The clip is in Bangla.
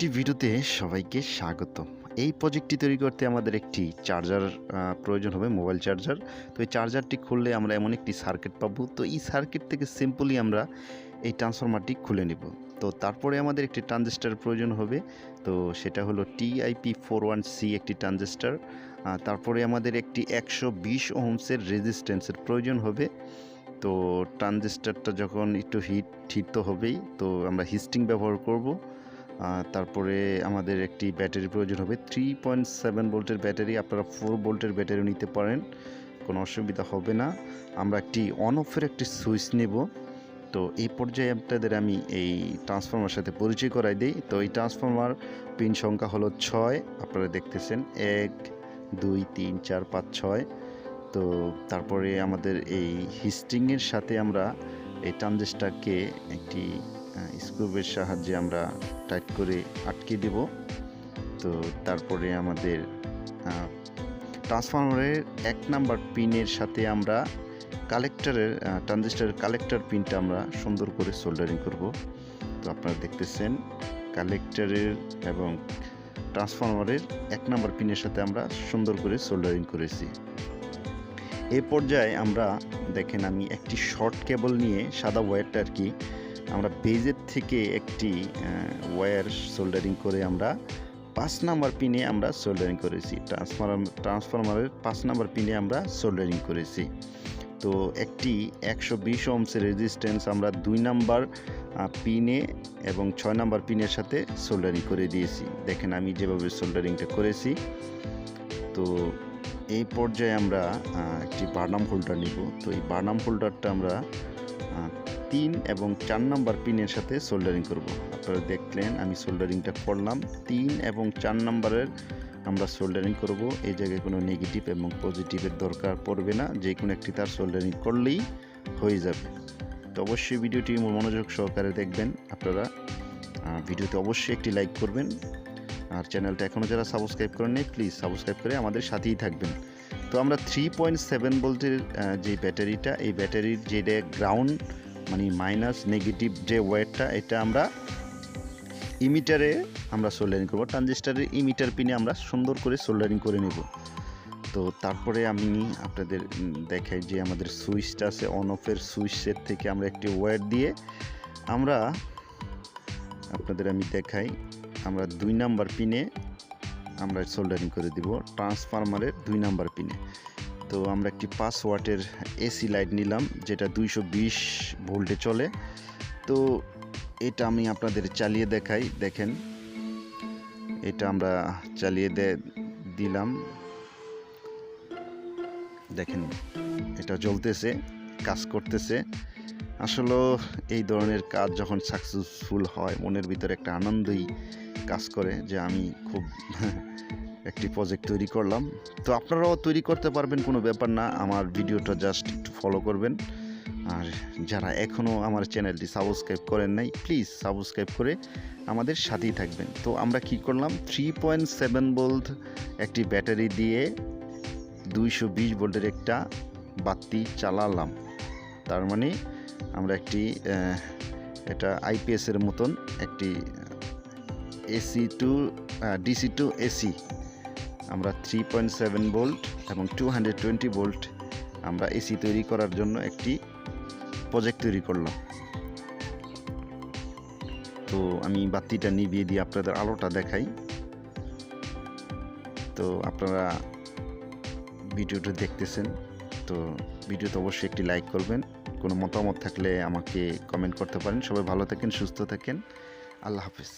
আরেকটি ভিডিওতে সবাইকে স্বাগত। এই প্রজেক্টটি তৈরি করতে আমাদের একটি চার্জার প্রয়োজন হবে, মোবাইল চার্জার। তো এই চার্জারটি খুললে আমরা এমন একটি সার্কিট পাবো। তো এই সার্কিট থেকে সিম্পলি আমরা এই ট্রান্সফরমারটি খুলে নেব। তো তারপরে আমাদের একটি ট্রানজিস্টার প্রয়োজন হবে। তো সেটা হলো TIP41C একটি ট্রানজিস্টার। তারপরে আমাদের একটি 120 ওহমসের রেজিস্ট্যান্সের প্রয়োজন হবে। তো ট্রানজিস্টারটা যখন একটু হিট তো হবেই, তো আমরা হিস্টিং ব্যবহার করব। তারপরে আমাদের একটি ব্যাটারি প্রয়োজন হবে, 3.7 ভোল্টের ব্যাটারি। আপনারা 4 ভোল্টের ব্যাটারি নিতে পারেন, কোনো অসুবিধা হবে না। আমরা একটি অন অফের একটি সুইচ নেব। তো এই পর্যায়ে আপনাদের আমি এই ট্রান্সফরমার সাথে পরিচয় করাই দিই। তো এই ট্রান্সফরমার পিন সংখ্যা হলো 6, আপনারা দেখতেছেন 1 2 3 4 5 6। তো তারপরে আমাদের এই হিস্টিংয়ের সাথে আমরা এই ট্রানজিস্টারকে একটি স্ক্রুবের সাহায্যে আমরা টাইট করে আটকে দেব। তো তারপরে আমাদের ট্রান্সফরমারের 1 নাম্বার পিনের সাথে আমরা কালেক্টরের ট্রানজিস্টারের কালেক্টর পিনটা আমরা সুন্দর করে সোল্ডারিং করব। তো আপনারা দেখতেছেন কালেক্টরের এবং ট্রান্সফরমারের 1 নাম্বার পিনের সাথে আমরা সুন্দর করে সোল্ডারিং করেছি। এই পর্যায়ে আমরা দেখেন আমি একটি শর্ট কেবল নিয়ে, সাদা ওয়্যারটা আর কি, আমরা বেজের থেকে একটি ওয়্যার সোল্ডারিং করে আমরা 5 নাম্বার পিনে আমরা সোল্ডারিং করেছি। ট্রান্সফরমারের 5 নাম্বার পিনে আমরা সোল্ডারিং করেছি। তো একটি 120 ওহমসের রেজিস্ট্যান্স আমরা 2 নাম্বার পিনে এবং 6 নাম্বার পিনের সাথে সোল্ডারিং করে দিয়েছি। দেখেন আমি যেভাবে সোল্ডারিংটা করেছি। তো এই পর্যায়ে আমরা একটি বার্নাম হোল্ডার নিব। তো এই বার্নাম হোল্ডারটা আমরা 3 এবং 4 নাম্বার পিনের সাথে সোল্ডারিং করব। আপনারা দেখলেন আমি সোল্ডারিংটা করলাম। 3 এবং 4 নাম্বারের আমরা সোল্ডারিং করব। এই জায়গায় কোনো নেগেটিভ এবং পজিটিভের দরকার পড়বে না, যে কোনো একটি তার সোল্ডারিং করলেই হয়ে যাবে। তো অবশ্যই ভিডিওটি মনোযোগ সহকারে দেখবেন। আপনারা ভিডিওতে অবশ্যই একটি লাইক করবেন, আর চ্যানেলটা এখনও যারা সাবস্ক্রাইব করেন নাই প্লিজ সাবস্ক্রাইব করে আমাদের সাথেই থাকবেন। তো আমরা 3.7 ভোল্টের যে ব্যাটারিটা, এই ব্যাটারির যেটা গ্রাউন্ড মানে মাইনাস নেগেটিভ যে ওয়্যারটা, এটা আমরা ইমিটারে আমরা সোল্ডারিং করব। ট্রানজিস্টারের ইমিটার পিনে আমরা সুন্দর করে সোল্ডারিং করে নেব। তো তারপরে আমি আপনাদের দেখাই যে আমাদের সুইচটা আছে, অন অফের সুইচের থেকে আমরা একটি ওয়্যার দিয়ে আমরা আপনাদের আমি দেখাই, আমরা 2 নাম্বার পিনে আমরা সোল্ডারিং করে দিব, ট্রান্সফরমারের 2 নাম্বার পিনে। তো আমরা একটি 5 ওয়াটের এসি লাইট নিলাম, যেটা 220 ভোল্টে চলে। তো এটা আমি আপনাদের চালিয়ে দেখাই। দেখেন এটা আমরা চালিয়ে দিলাম, দেখেন এটা জ্বলতেছে, কাজ করতেছে। আসলে এই ধরনের কাজ যখন সাকসেসফুল হয়, মনের ভিতরে একটা আনন্দই কাজ করে যে আমি খুব একটি প্রজেক্ট তৈরি করলাম। তো আপনারাও তৈরি করতে পারবেন, কোনো ব্যাপার না। আমার ভিডিওটা জাস্ট একটু ফলো করবেন, আর যারা এখনও আমার চ্যানেলটি সাবস্ক্রাইব করেন নাই প্লিজ সাবস্ক্রাইব করে আমাদের সাথেই থাকবেন। তো আমরা কি করলাম, 3.7 ভোল্ট একটি ব্যাটারি দিয়ে 220 ভোল্টের একটা বাতি চালালাম। তার মানে আমরা একটি এটা আইপিএসের মতন একটি AC two DC to AC, আমরা 3.7 ভোল্ট এবং 220 ভোল্ট আমরা এসি তৈরি করার জন্য একটি প্রজেক্ট তৈরি করলাম। তো আমি বাতিটা নিভিয়ে দিয়ে আপনাদের আলোটা দেখাই। তো আপনারা ভিডিওটা দেখতেছেন, তো ভিডিওতে অবশ্যই একটি লাইক করবেন। কোনো মতামত থাকলে আমাকে কমেন্ট করতে পারেন। সবাই ভালো থাকেন, সুস্থ থাকেন, আল্লাহ হাফেজ।